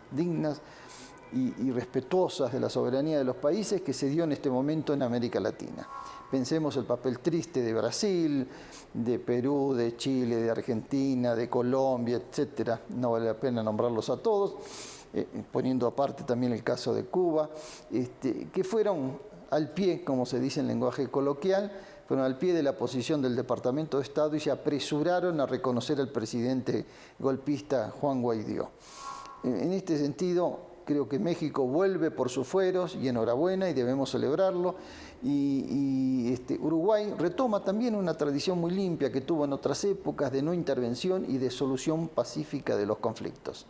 y respetuosas de la soberanía de los países que se dio en este momento en América Latina. Pensemos el papel triste de Brasil, de Perú, de Chile, de Argentina, de Colombia, etcétera. No vale la pena nombrarlos a todos, poniendo aparte también el caso de Cuba, que fueron al pie, como se dice en lenguaje coloquial, fueron al pie de la posición del Departamento de Estado y se apresuraron a reconocer al presidente golpista Juan Guaidó. En este sentido, creo que México vuelve por sus fueros y enhorabuena y debemos celebrarlo. Uruguay retoma también una tradición muy limpia que tuvo en otras épocas de no intervención y de solución pacífica de los conflictos.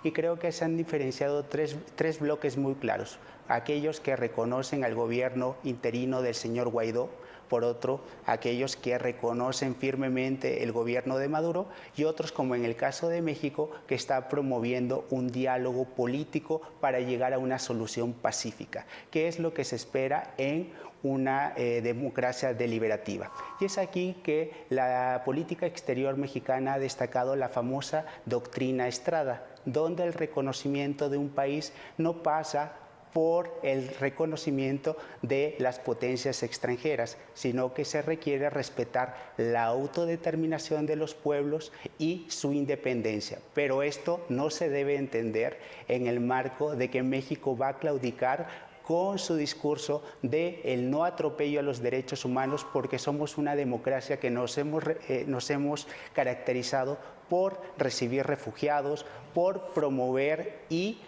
Y creo que se han diferenciado tres bloques muy claros. Aquellos que reconocen al gobierno interino del señor Guaidó, por otro, aquellos que reconocen firmemente el gobierno de Maduro y otros, como en el caso de México, que está promoviendo un diálogo político para llegar a una solución pacífica, que es lo que se espera en una democracia deliberativa. Y es aquí que la política exterior mexicana ha destacado la famosa doctrina Estrada, donde el reconocimiento de un país no pasa por el reconocimiento de las potencias extranjeras, sino que se requiere respetar la autodeterminación de los pueblos y su independencia. Pero esto no se debe entender en el marco de que México va a claudicar con su discurso de el no atropello a los derechos humanos, porque somos una democracia que nos hemos caracterizado por recibir refugiados, por promover y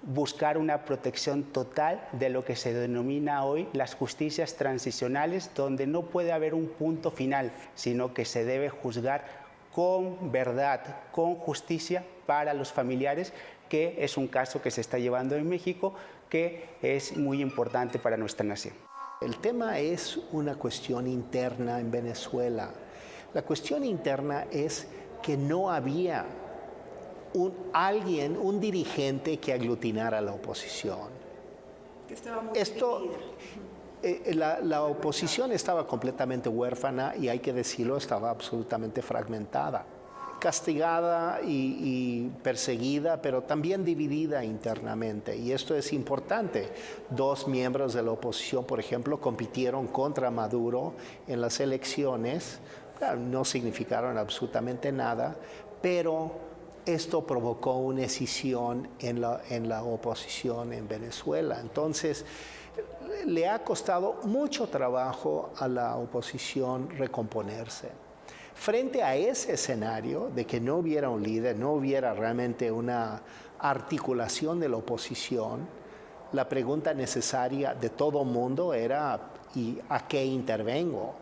buscar una protección total de lo que se denomina hoy las justicias transicionales, donde no puede haber un punto final, sino que se debe juzgar con verdad, con justicia para los familiares, que es un caso que se está llevando en México, que es muy importante para nuestra nación. El tema es una cuestión interna en Venezuela. La cuestión interna es que no había un dirigente que aglutinara a la oposición. La oposición estaba completamente huérfana y hay que decirlo, estaba absolutamente fragmentada, castigada y perseguida, pero también dividida internamente. Y esto es importante. 2 miembros de la oposición, por ejemplo, compitieron contra Maduro en las elecciones. Claro, no significaron absolutamente nada, pero esto provocó una escisión en la oposición en Venezuela. Entonces, le ha costado mucho trabajo a la oposición recomponerse. Frente a ese escenario de que no hubiera un líder, no hubiera realmente una articulación de la oposición, la pregunta necesaria de todo mundo era: ¿y a qué intervengo?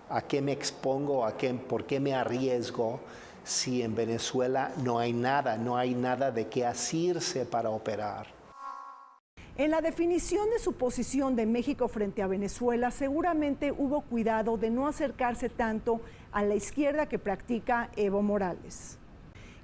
¿A qué me expongo? ¿Por qué me arriesgo si en Venezuela no hay nada de qué asirse para operar? En la definición de su posición de México frente a Venezuela, seguramente hubo cuidado de no acercarse tanto a la izquierda que practica Evo Morales,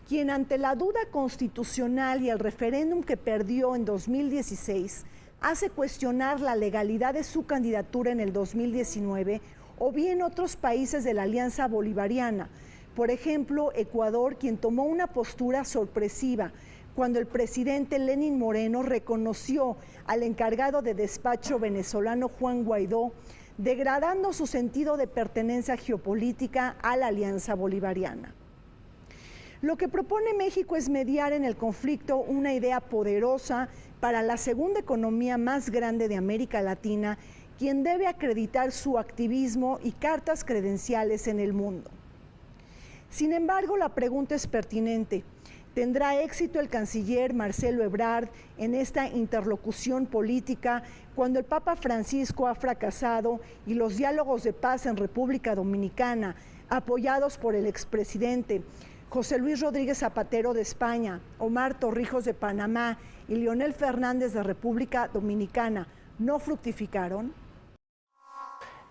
quien ante la duda constitucional y el referéndum que perdió en 2016, hace cuestionar la legalidad de su candidatura en el 2019, o bien otros países de la Alianza Bolivariana, por ejemplo, Ecuador, quien tomó una postura sorpresiva cuando el presidente Lenín Moreno reconoció al encargado de despacho venezolano Juan Guaidó, degradando su sentido de pertenencia geopolítica a la Alianza Bolivariana. Lo que propone México es mediar en el conflicto una idea poderosa para la segunda economía más grande de América Latina, quien debe acreditar su activismo y cartas credenciales en el mundo. Sin embargo, la pregunta es pertinente. ¿Tendrá éxito el canciller Marcelo Ebrard en esta interlocución política cuando el Papa Francisco ha fracasado y los diálogos de paz en República Dominicana, apoyados por el expresidente José Luis Rodríguez Zapatero de España, Omar Torrijos de Panamá y Leonel Fernández de República Dominicana, no fructificaron?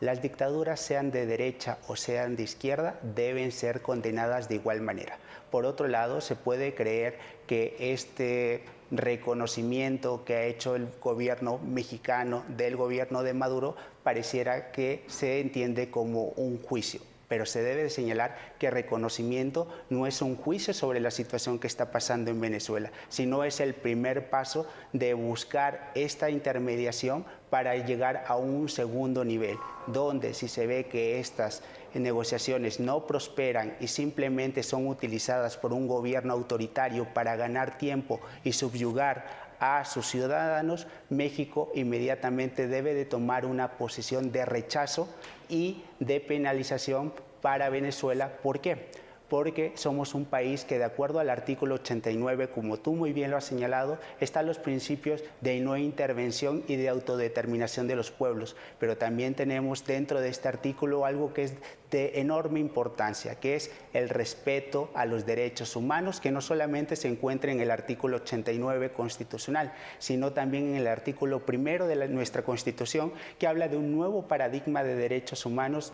Las dictaduras, sean de derecha o sean de izquierda, deben ser condenadas de igual manera. Por otro lado, se puede creer que este reconocimiento que ha hecho el gobierno mexicano del gobierno de Maduro pareciera que se entiende como un juicio. Pero se debe de señalar que el reconocimiento no es un juicio sobre la situación que está pasando en Venezuela, sino es el primer paso de buscar esta intermediación para llegar a un segundo nivel, donde si se ve que estas negociaciones no prosperan y simplemente son utilizadas por un gobierno autoritario para ganar tiempo y subyugar a sus ciudadanos, México inmediatamente debe de tomar una posición de rechazo y de penalización para Venezuela. ¿Por qué? Porque somos un país que, de acuerdo al artículo 89, como tú muy bien lo has señalado, están los principios de no intervención y de autodeterminación de los pueblos, pero también tenemos dentro de este artículo algo que es de enorme importancia, que es el respeto a los derechos humanos, que no solamente se encuentra en el artículo 89 constitucional, sino también en el artículo 1 de nuestra Constitución, que habla de un nuevo paradigma de derechos humanos.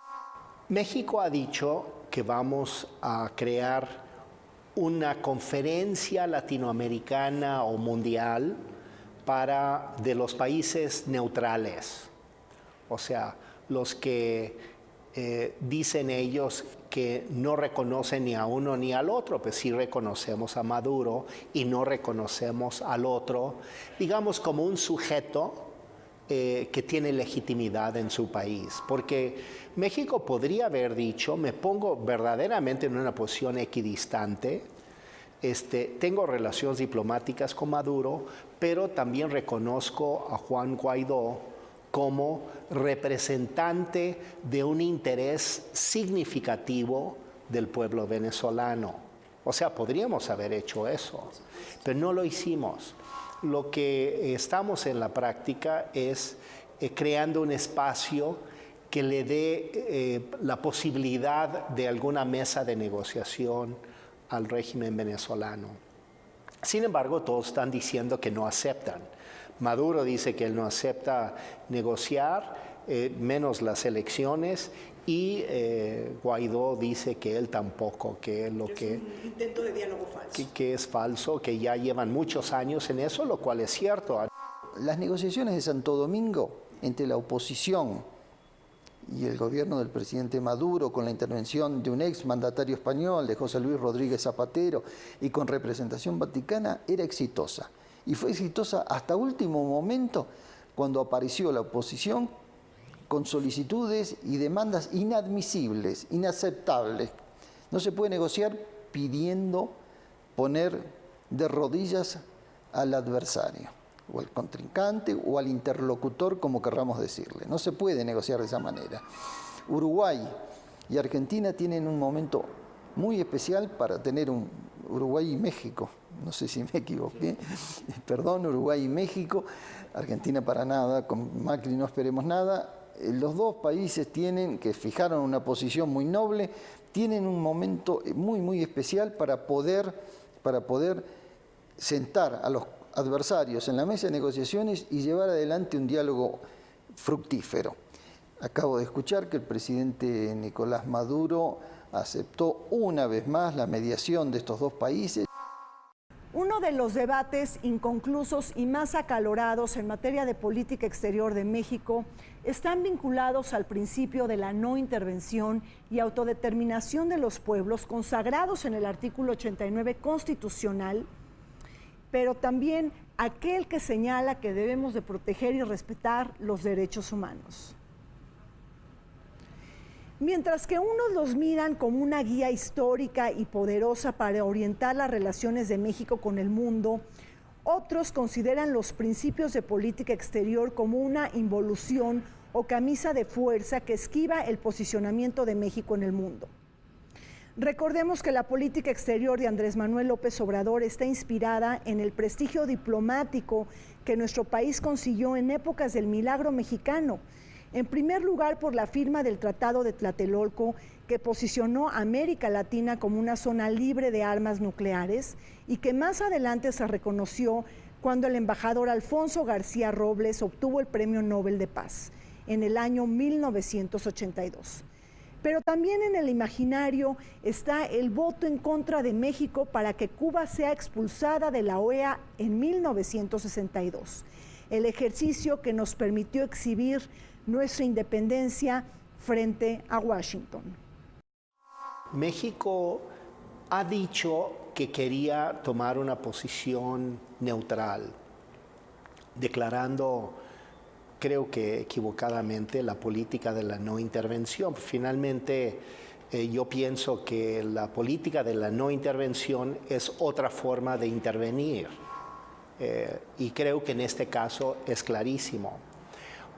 México ha dicho que vamos a crear una conferencia latinoamericana o mundial de los países neutrales, o sea, los que dicen ellos que no reconocen ni a uno ni al otro, pues sí reconocemos a Maduro y no reconocemos al otro, digamos como un sujeto que tiene legitimidad en su país, porque México podría haber dicho, me pongo verdaderamente en una posición equidistante, tengo relaciones diplomáticas con Maduro, pero también reconozco a Juan Guaidó como representante de un interés significativo del pueblo venezolano. O sea, podríamos haber hecho eso, pero no lo hicimos. Lo que estamos en la práctica es creando un espacio que le dé la posibilidad de alguna mesa de negociación al régimen venezolano. Sin embargo, todos están diciendo que no aceptan. Maduro dice que él no acepta negociar, menos las elecciones, y Guaidó dice que él tampoco, que lo que es un intento de diálogo falso. Que es falso, que ya llevan muchos años en eso, lo cual es cierto. Las negociaciones de Santo Domingo entre la oposición y el gobierno del presidente Maduro, con la intervención de un ex mandatario español, de José Luis Rodríguez Zapatero, y con representación vaticana, era exitosa. Y fue exitosa hasta último momento, cuando apareció la oposición con solicitudes y demandas inadmisibles, inaceptables. No se puede negociar pidiendo poner de rodillas al adversario, o al contrincante, o al interlocutor, como querramos decirle. No se puede negociar de esa manera. Uruguay y Argentina tienen un momento muy especial para tener Uruguay y México, no sé si me equivoqué, perdón, Uruguay y México, Argentina para nada, con Macri no esperemos nada. Los dos países que fijaron una posición muy noble, tienen un momento muy, muy especial para poder sentar a los adversarios en la mesa de negociaciones y llevar adelante un diálogo fructífero. Acabo de escuchar que el presidente Nicolás Maduro aceptó una vez más la mediación de estos dos países. Uno de los debates inconclusos y más acalorados en materia de política exterior de México están vinculados al principio de la no intervención y autodeterminación de los pueblos consagrados en el artículo 89 constitucional, pero también aquel que señala que debemos de proteger y respetar los derechos humanos. Mientras que unos los miran como una guía histórica y poderosa para orientar las relaciones de México con el mundo, otros consideran los principios de política exterior como una involución o camisa de fuerza que esquiva el posicionamiento de México en el mundo. Recordemos que la política exterior de Andrés Manuel López Obrador está inspirada en el prestigio diplomático que nuestro país consiguió en épocas del milagro mexicano. En primer lugar, por la firma del Tratado de Tlatelolco, que posicionó a América Latina como una zona libre de armas nucleares y que más adelante se reconoció cuando el embajador Alfonso García Robles obtuvo el Premio Nobel de Paz en el año 1982. Pero también en el imaginario está el voto en contra de México para que Cuba sea expulsada de la OEA en 1962, el ejercicio que nos permitió exhibir nuestra independencia frente a Washington. México ha dicho que quería tomar una posición neutral, declarando, creo que equivocadamente, la política de la no intervención. Finalmente, yo pienso que la política de la no intervención es otra forma de intervenir. Y creo que en este caso es clarísimo.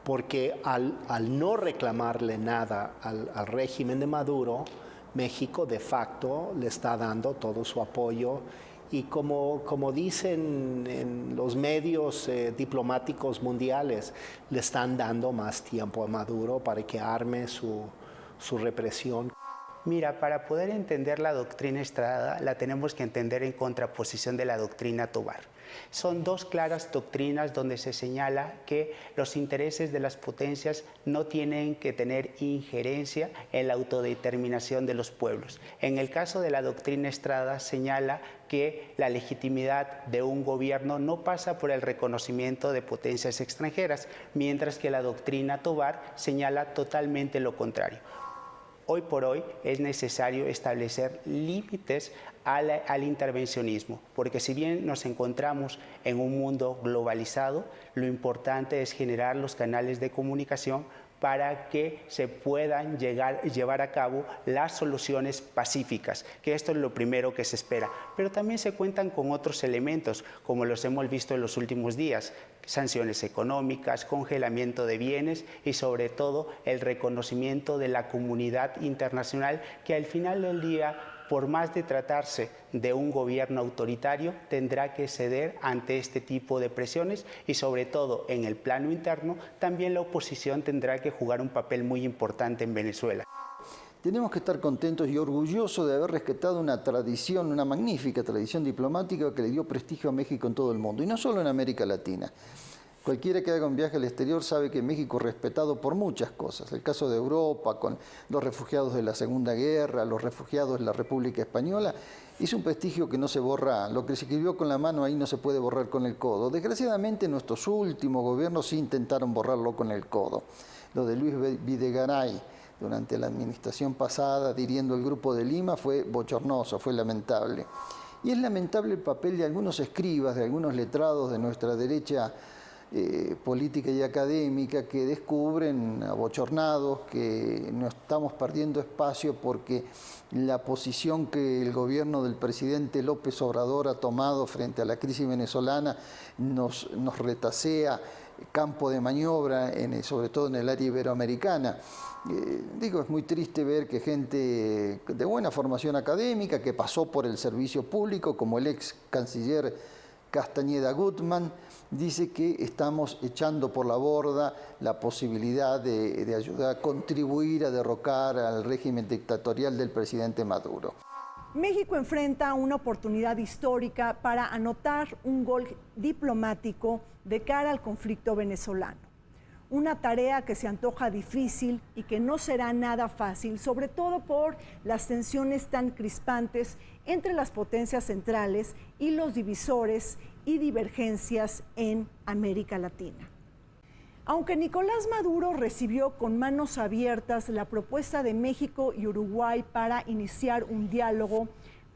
Porque al no reclamarle nada al régimen de Maduro, México de facto le está dando todo su apoyo y como dicen en los medios diplomáticos mundiales, le están dando más tiempo a Maduro para que arme su represión. Mira, para poder entender la doctrina Estrada, la tenemos que entender en contraposición de la doctrina Tovar. Son dos claras doctrinas donde se señala que los intereses de las potencias no tienen que tener injerencia en la autodeterminación de los pueblos. En el caso de la doctrina Estrada señala que la legitimidad de un gobierno no pasa por el reconocimiento de potencias extranjeras, mientras que la doctrina Tovar señala totalmente lo contrario. Hoy por hoy es necesario establecer límites al intervencionismo, porque si bien nos encontramos en un mundo globalizado, lo importante es generar los canales de comunicación para que se puedan llevar a cabo las soluciones pacíficas, que esto es lo primero que se espera. Pero también se cuentan con otros elementos, como los hemos visto en los últimos días: sanciones económicas, congelamiento de bienes y sobre todo el reconocimiento de la comunidad internacional, que al final del día, por más de tratarse de un gobierno autoritario, tendrá que ceder ante este tipo de presiones y sobre todo en el plano interno también la oposición tendrá que jugar un papel muy importante en Venezuela. Tenemos que estar contentos y orgullosos de haber rescatado una tradición, una magnífica tradición diplomática que le dio prestigio a México en todo el mundo, y no solo en América Latina. Cualquiera que haga un viaje al exterior sabe que México es respetado por muchas cosas. El caso de Europa, con los refugiados de la Segunda Guerra, los refugiados de la República Española, es un prestigio que no se borra. Lo que se escribió con la mano ahí no se puede borrar con el codo. Desgraciadamente, nuestros últimos gobiernos sí intentaron borrarlo con el codo. Lo de Luis Videgaray durante la administración pasada, dirigiendo el Grupo de Lima, fue bochornoso, fue lamentable. Y es lamentable el papel de algunos escribas, de algunos letrados de nuestra derecha política y académica, que descubren abochornados que nos estamos perdiendo espacio porque la posición que el gobierno del presidente López Obrador ha tomado frente a la crisis venezolana nos retasea campo de maniobra, sobre todo en el área iberoamericana. Es muy triste ver que gente de buena formación académica, que pasó por el servicio público, como el ex canciller Castañeda Gutmann, dice que estamos echando por la borda la posibilidad de ayudar a contribuir a derrocar al régimen dictatorial del presidente Maduro. México enfrenta una oportunidad histórica para anotar un gol diplomático de cara al conflicto venezolano. Una tarea que se antoja difícil y que no será nada fácil, sobre todo por las tensiones tan crispantes entre las potencias centrales y los divisores y divergencias en América Latina. Aunque Nicolás Maduro recibió con manos abiertas la propuesta de México y Uruguay para iniciar un diálogo,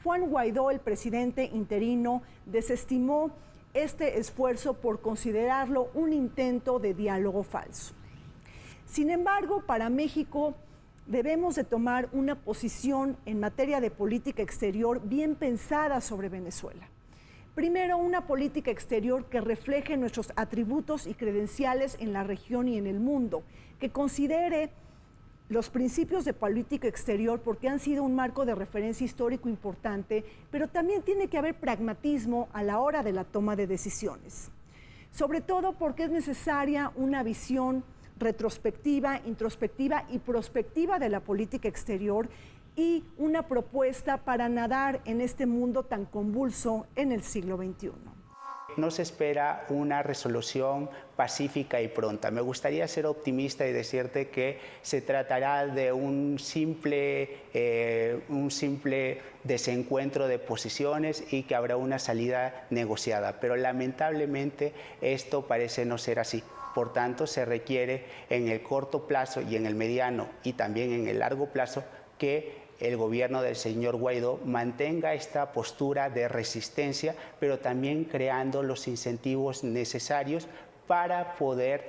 Juan Guaidó, el presidente interino, desestimó este esfuerzo por considerarlo un intento de diálogo falso. Sin embargo, para México debemos de tomar una posición en materia de política exterior bien pensada sobre Venezuela. Primero, una política exterior que refleje nuestros atributos y credenciales en la región y en el mundo, que considere los principios de política exterior porque han sido un marco de referencia histórico importante, pero también tiene que haber pragmatismo a la hora de la toma de decisiones. Sobre todo porque es necesaria una visión retrospectiva, introspectiva y prospectiva de la política exterior y una propuesta para nadar en este mundo tan convulso en el siglo XXI. No se espera una resolución pacífica y pronta. Me gustaría ser optimista y decirte que se tratará de un simple desencuentro de posiciones y que habrá una salida negociada. Pero lamentablemente esto parece no ser así. Por tanto, se requiere en el corto plazo y en el mediano y también en el largo plazo que el gobierno del señor Guaidó mantenga esta postura de resistencia, pero también creando los incentivos necesarios para poder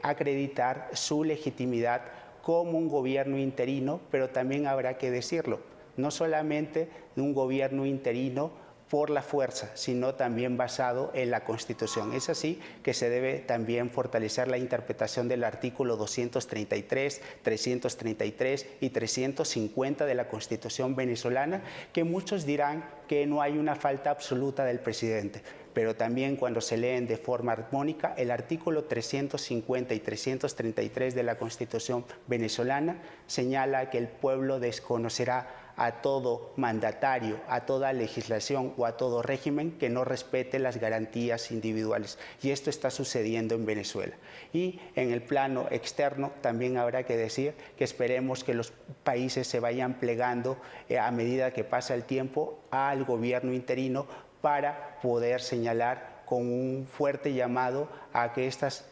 acreditar su legitimidad como un gobierno interino, pero también habrá que decirlo, no solamente de un gobierno interino por la fuerza, sino también basado en la Constitución. Es así que se debe también fortalecer la interpretación del artículo 233, 333 y 350 de la Constitución venezolana, que muchos dirán que no hay una falta absoluta del presidente, pero también cuando se leen de forma armónica, el artículo 350 y 333 de la Constitución venezolana señala que el pueblo desconocerá a todo mandatario, a toda legislación o a todo régimen que no respete las garantías individuales. Y esto está sucediendo en Venezuela. Y en el plano externo también habrá que decir que esperemos que los países se vayan plegando a medida que pasa el tiempo al gobierno interino para poder señalar con un fuerte llamado a que estos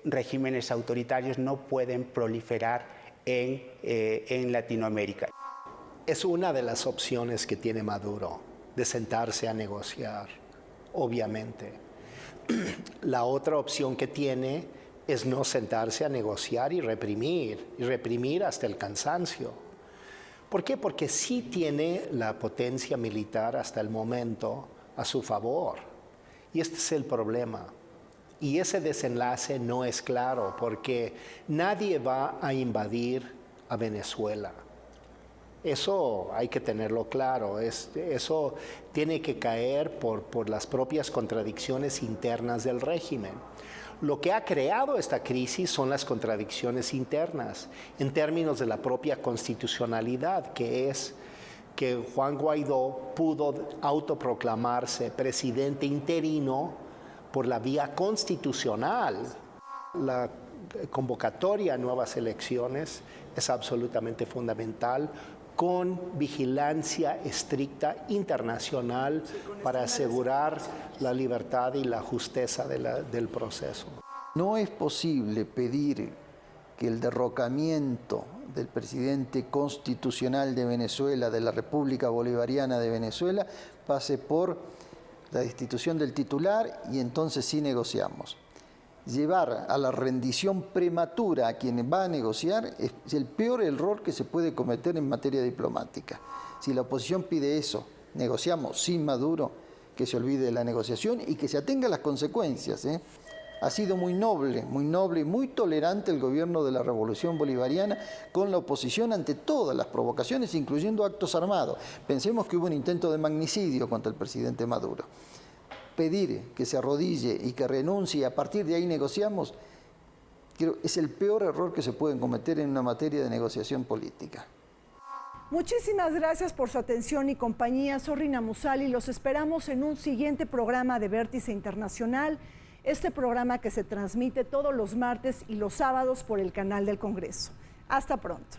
regímenes autoritarios no pueden proliferar en Latinoamérica. Es una de las opciones que tiene Maduro, de sentarse a negociar, obviamente. La otra opción que tiene es no sentarse a negociar y reprimir hasta el cansancio. ¿Por qué? Porque sí tiene la potencia militar hasta el momento a su favor. Y este es el problema. Y ese desenlace no es claro, porque nadie va a invadir a Venezuela. Eso hay que tenerlo claro, eso tiene que caer por las propias contradicciones internas del régimen. Lo que ha creado esta crisis son las contradicciones internas, en términos de la propia constitucionalidad, que es que Juan Guaidó pudo autoproclamarse presidente interino por la vía constitucional. La convocatoria a nuevas elecciones es absolutamente fundamental, con vigilancia estricta internacional para asegurar la libertad y la justeza del proceso. No es posible pedir que el derrocamiento del presidente constitucional de Venezuela, de la República Bolivariana de Venezuela, pase por la destitución del titular y entonces sí negociamos. Llevar a la rendición prematura a quien va a negociar es el peor error que se puede cometer en materia diplomática. Si la oposición pide eso, negociamos sin Maduro, que se olvide de la negociación y que se atenga a las consecuencias. Ha sido muy noble y muy tolerante el gobierno de la Revolución Bolivariana con la oposición ante todas las provocaciones, incluyendo actos armados. Pensemos que hubo un intento de magnicidio contra el presidente Maduro. Pedir que se arrodille y que renuncie y a partir de ahí negociamos, creo es el peor error que se puede cometer en una materia de negociación política. Muchísimas gracias por su atención y compañía. Soy Rina Musali. Los esperamos en un siguiente programa de Vértice Internacional, este programa que se transmite todos los martes y los sábados por el canal del Congreso. Hasta pronto.